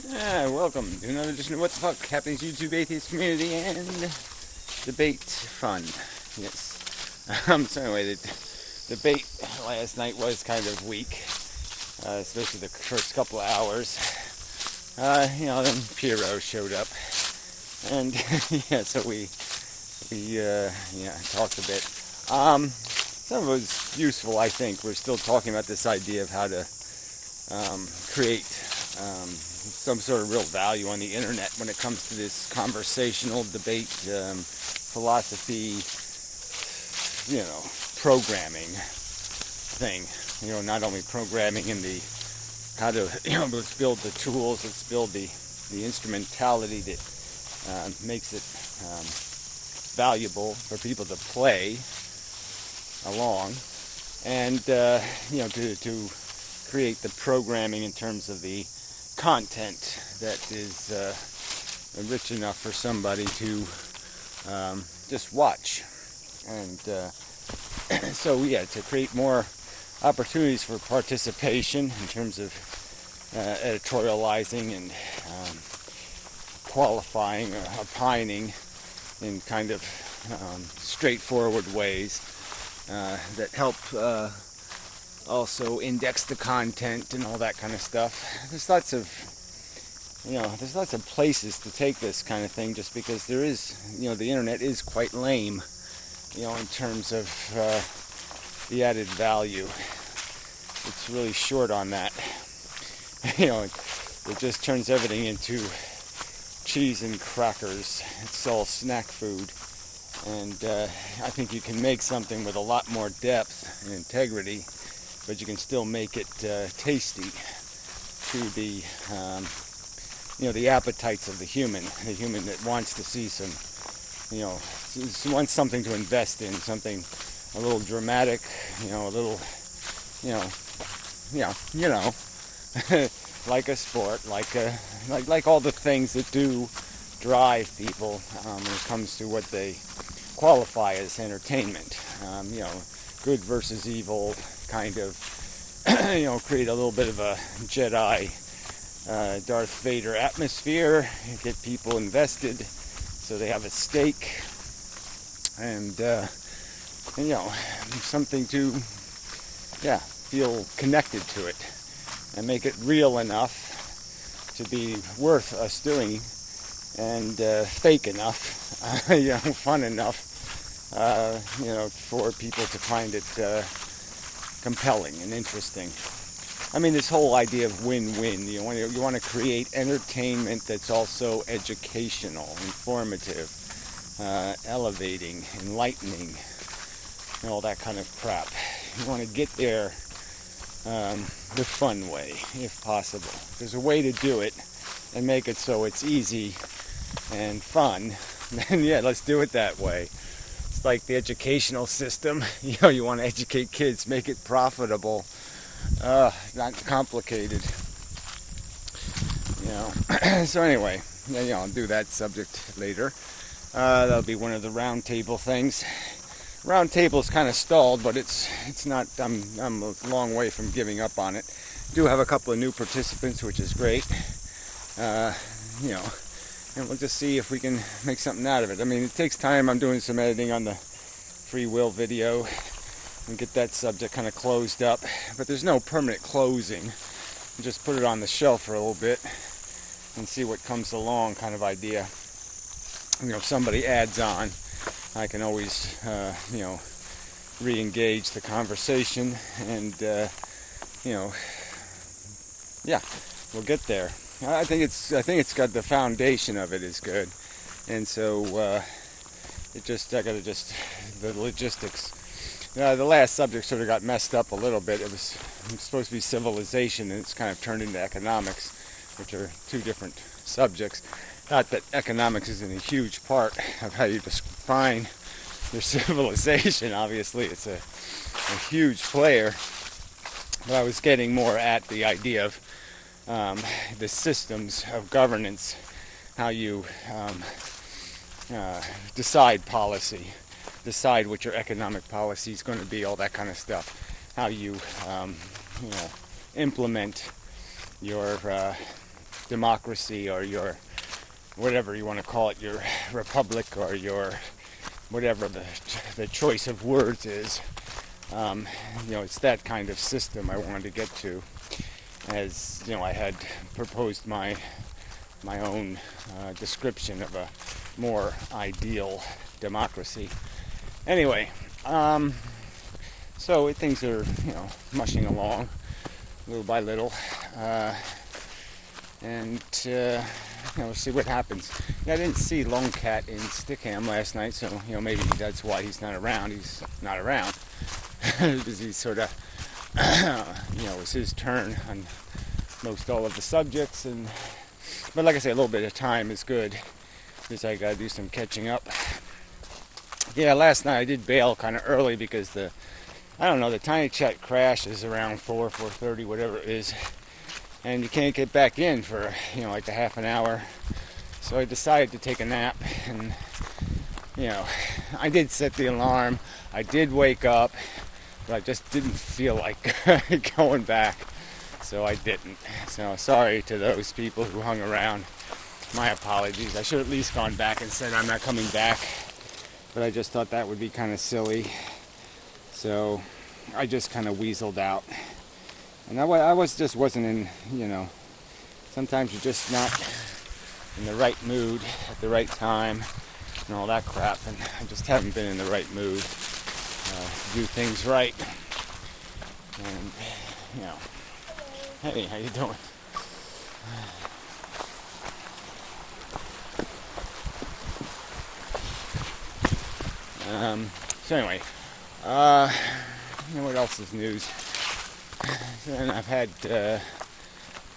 Welcome to another edition of What the Fuck Happenings YouTube Atheist Community and Debate Fun. Yes. So anyway, the debate last night was kind of weak, especially the first couple of hours. Then Piero showed up, and yeah, so we talked a bit. Some of it was useful, I think. We're still talking about this idea of how to create some sort of real value on the internet when it comes to this conversational debate, philosophy, programming thing. Not only programming in the how to, let's build the tools, let's build the instrumentality that makes it valuable for people to play along, and to create the programming in terms of the content that is rich enough for somebody to just watch. And to create more opportunities for participation in terms of editorializing and qualifying or opining in kind of straightforward ways that help also index the content and all that kind of stuff. There's lots of places to take this kind of thing, just because there is, the internet is quite lame, in terms of the added value. It's really short on that. It just turns everything into cheese and crackers. It's all snack food. And I think you can make something with a lot more depth and integrity, but you can still make it tasty to the the appetites of the human that wants to see some, wants something to invest in, something a little dramatic, a little, like a sport, like all the things that do drive people when it comes to what they qualify as entertainment. Good versus evil, kind of, create a little bit of a Jedi, Darth Vader atmosphere, get people invested so they have a stake, and something to, feel connected to it, and make it real enough to be worth us doing, and fake enough, fun enough, for people to find it compelling and interesting. I mean, this whole idea of win-win. You want to create entertainment that's also educational, informative, elevating, enlightening, and all that kind of crap. You want to get there the fun way, if possible. If there's a way to do it and make it so it's easy and fun, then let's do it that way. It's like the educational system. You want to educate kids, make it profitable, not complicated. So anyway, I'll do that subject later. That'll be one of the round table things. Round table is kind of stalled, but it's not. I'm a long way from giving up on it. Do have a couple of new participants, which is great. And we'll just see if we can make something out of it. I mean, it takes time. I'm doing some editing on the free will video and get that subject kind of closed up. But there's no permanent closing. You just put it on the shelf for a little bit and see what comes along, kind of idea. If somebody adds on, I can always, re-engage the conversation, and we'll get there. I think it's got the foundation of it is good, and so the logistics. The last subject sort of got messed up a little bit. It was supposed to be civilization, and it's kind of turned into economics, which are two different subjects. Not that economics isn't a huge part of how you define your civilization. Obviously, it's a huge player. But I was getting more at the idea of the systems of governance, how you decide policy, decide what your economic policy is going to be, all that kind of stuff. How you, implement your democracy or your whatever you want to call it, your republic or your whatever the choice of words is. It's that kind of system I wanted to get to. As I had proposed my own description of a more ideal democracy. Anyway, so things are mushing along little by little, and we'll see what happens. I didn't see Lone Cat in Stickham last night, so maybe that's why he's not around. He's not around because he's sort of it's his turn on most all of the subjects, but like I say, a little bit of time is good because I gotta do some catching up. Last night I did bail kind of early because the Tiny Chat crashes around 4:30, whatever it is, and you can't get back in for like a half an hour. So I decided to take a nap, and I did set the alarm. I did wake up, but I just didn't feel like going back, so I didn't. So sorry to those people who hung around. My apologies. I should have at least gone back and said I'm not coming back, but I just thought that would be kind of silly. So I just kind of weaseled out, and I wasn't in. Sometimes you're just not in the right mood at the right time and all that crap, and I just haven't been in the right mood to do things right. And hey, how you doing? So anyway, what else is news? And I've had,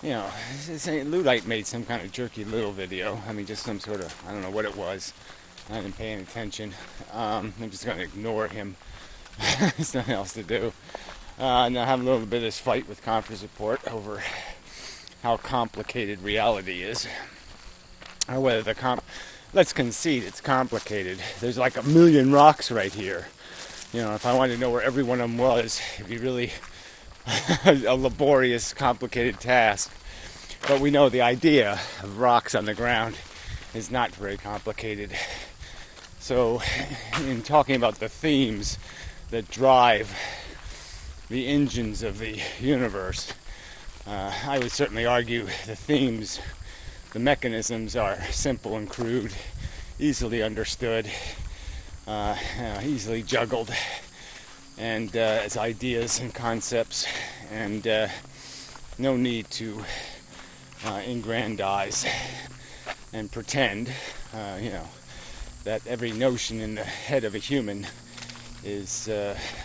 Luddite made some kind of jerky little video. Just some sort of, I don't know what it was. I didn't pay any attention. I'm just going to ignore him. There's nothing else to do. And I have a little bit of this fight with Conference Report over how complicated reality is. Or whether let's concede it's complicated. There's like a million rocks right here. If I wanted to know where every one of them was, it'd be really a laborious, complicated task. But we know the idea of rocks on the ground is not very complicated. So, in talking about the themes that drive the engines of the universe, I would certainly argue the mechanisms are simple and crude, easily understood, easily juggled, and as ideas and concepts, and no need to aggrandize and pretend, that every notion in the head of a human is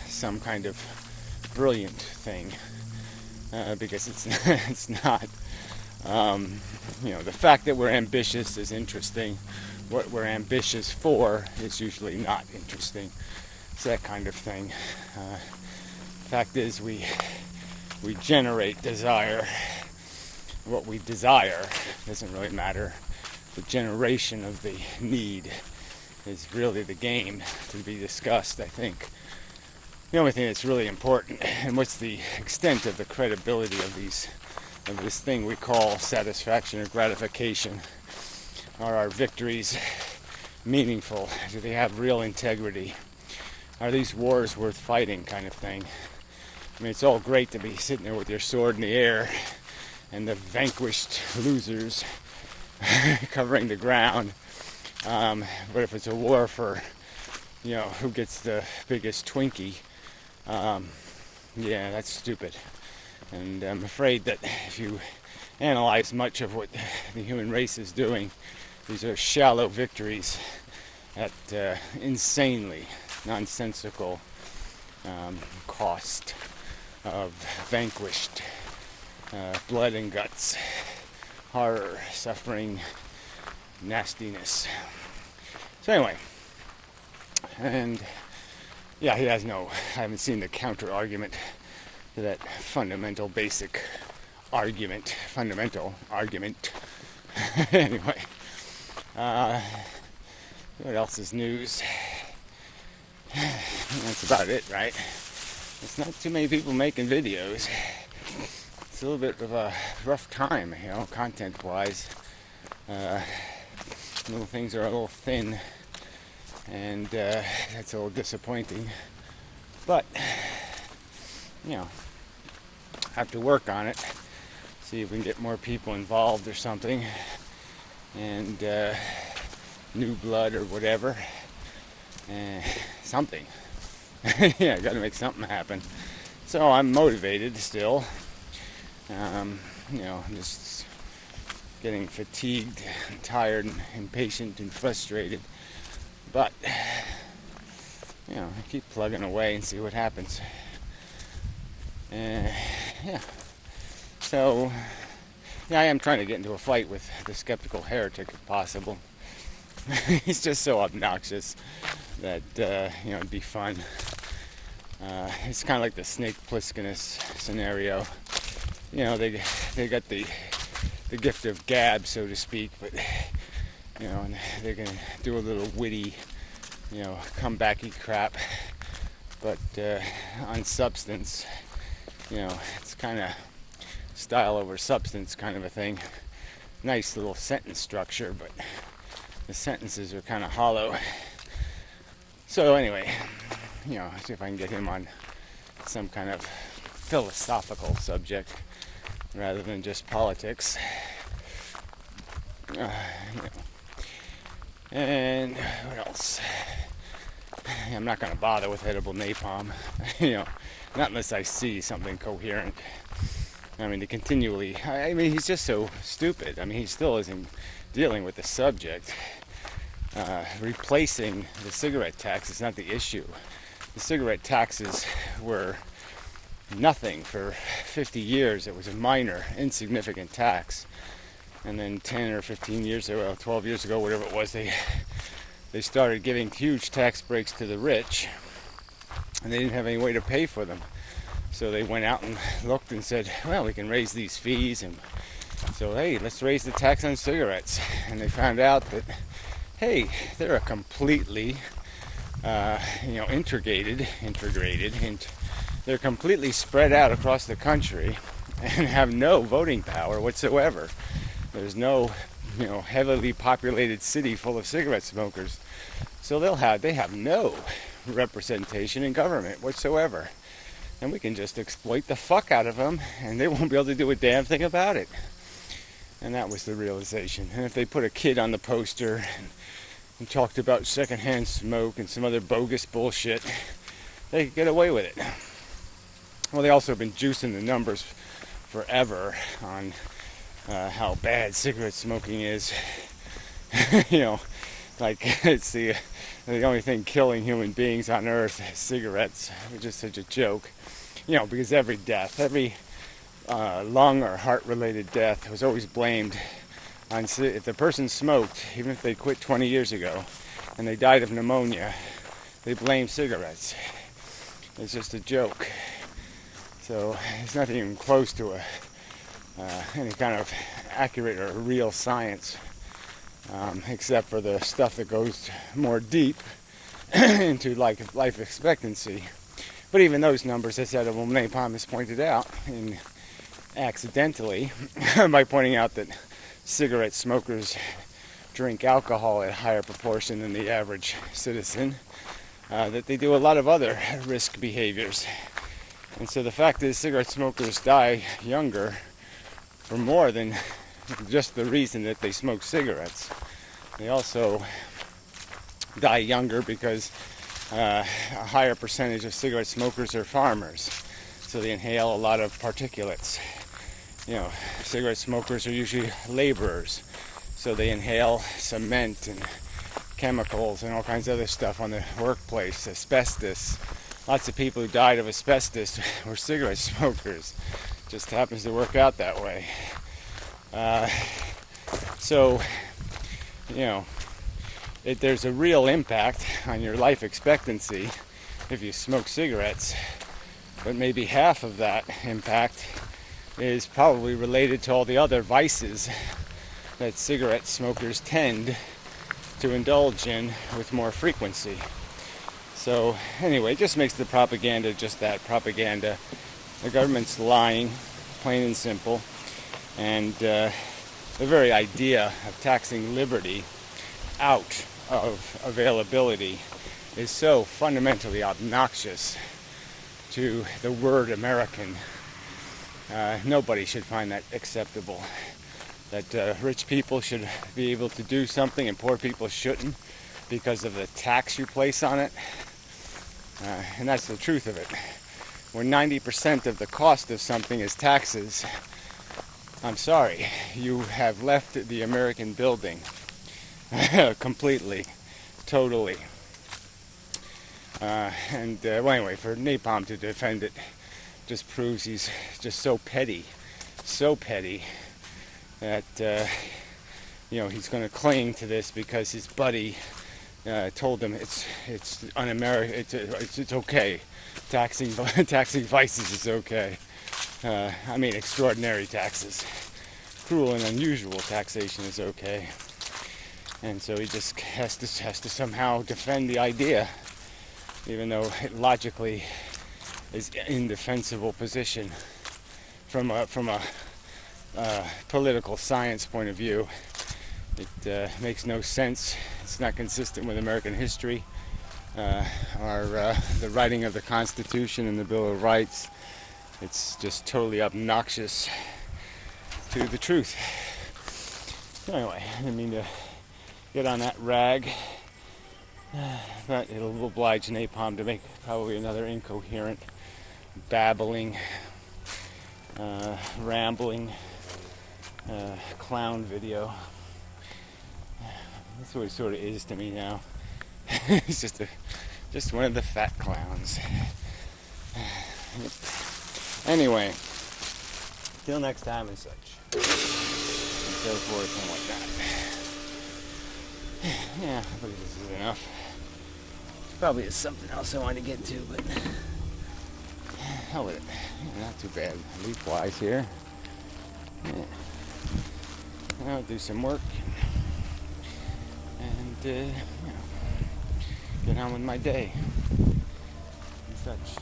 some kind of brilliant thing, because it's not. The fact that we're ambitious is interesting. What we're ambitious for is usually not interesting. It's that kind of thing. Fact is, we generate desire. What we desire doesn't really matter. The generation of the need is really the game to be discussed, I think. The only thing that's really important, and what's the extent of the credibility of this thing we call satisfaction or gratification. Are our victories meaningful? Do they have real integrity? Are these wars worth fighting, kind of thing? It's all great to be sitting there with your sword in the air and the vanquished losers covering the ground. But if it's a war for, who gets the biggest Twinkie, that's stupid. And I'm afraid that if you analyze much of what the human race is doing, these are shallow victories at insanely nonsensical cost of vanquished blood and guts, horror, suffering, nastiness. So anyway, and I haven't seen the counter argument to that fundamental argument. Anyway, what else is news? That's about it, right? There's not too many people making videos. it's a little bit of a rough time, content-wise. Little things are a little thin, and that's a little disappointing. But, have to work on it. See if we can get more people involved or something, and new blood or whatever. Something. Yeah, got to make something happen. So I'm motivated still. I'm just getting fatigued, and tired, and impatient, and frustrated. But, I keep plugging away and see what happens. So, I am trying to get into a fight with the skeptical heretic if possible. He's just so obnoxious that, it'd be fun. It's kind of like the Snake Plisskenus scenario. They got the gift of gab, so to speak, but, and they're going to do a little witty, comebacky crap. But on substance, it's kind of style over substance kind of a thing. Nice little sentence structure, but the sentences are kind of hollow. So anyway, see if I can get him on some kind of philosophical subject rather than just politics. And what else? I'm not going to bother with edible napalm, not unless I see something coherent. To continually, he's just so stupid. He still isn't dealing with the subject. Replacing the cigarette tax is not the issue. The cigarette taxes were nothing for 50 years. It was a minor, insignificant tax. And then 10 or 15 years ago, 12 years ago, whatever it was, they started giving huge tax breaks to the rich, and they didn't have any way to pay for them. So they went out and looked and said, well, we can raise these fees, and so, hey, let's raise the tax on cigarettes. And they found out that, hey, they're a completely, integrated, and they're completely spread out across the country and have no voting power whatsoever. There's no, heavily populated city full of cigarette smokers. So they have no representation in government whatsoever. And we can just exploit the fuck out of them, and they won't be able to do a damn thing about it. And that was the realization. And if they put a kid on the poster and talked about secondhand smoke and some other bogus bullshit, they could get away with it. Well, they also have been juicing the numbers forever on how bad cigarette smoking is. It's the only thing killing human beings on earth, cigarettes, which is such a joke. Because every death, every lung or heart-related death was always blamed on, if the person smoked, even if they quit 20 years ago, and they died of pneumonia, they blame cigarettes. It's just a joke. So it's not even close to any kind of accurate or real science, except for the stuff that goes more deep into life expectancy. But even those numbers, as edible napalm has pointed out, accidentally, by pointing out that cigarette smokers drink alcohol at a higher proportion than the average citizen, that they do a lot of other risk behaviors. And so the fact is, cigarette smokers die younger for more than just the reason that they smoke cigarettes. They also die younger because a higher percentage of cigarette smokers are farmers, so they inhale a lot of particulates. Cigarette smokers are usually laborers, so they inhale cement and chemicals and all kinds of other stuff on the workplace, asbestos. Lots of people who died of asbestos were cigarette smokers. Just happens to work out that way. There's a real impact on your life expectancy if you smoke cigarettes, but maybe half of that impact is probably related to all the other vices that cigarette smokers tend to indulge in with more frequency. So anyway, it just makes the propaganda just that, propaganda. The government's lying. plain and simple. And the very idea of taxing liberty out of availability is so fundamentally obnoxious to the word American. Nobody should find that acceptable. That rich people should be able to do something and poor people shouldn't because of the tax you place on it. And that's the truth of it. When 90% of the cost of something is taxes, I'm sorry, you have left the American building completely, totally. Well, anyway, for Napalm to defend it just proves he's just so petty that he's going to cling to this because his buddy told him it's un-American, it's okay. Taxing vices is okay. I mean, extraordinary taxes, cruel and unusual taxation is okay. And so he just has to somehow defend the idea, even though it logically is indefensible position from a political science point of view. It makes no sense. It's not consistent with American history, the writing of the Constitution and the Bill of Rights. It's just totally obnoxious to the truth. So anyway, I didn't mean to get on that rag, but it'll oblige Napalm to make probably another incoherent, babbling, rambling clown video. That's what it sort of is to me now. It's just one of the fat clowns. Anyway, till next time and such, and so forth and whatnot. Yeah, I believe this is enough. Probably is something else I want to get to, but hell with it. Yeah, not too bad. Leaf-wise here. Yeah. I'll do some work and get on with my day and such.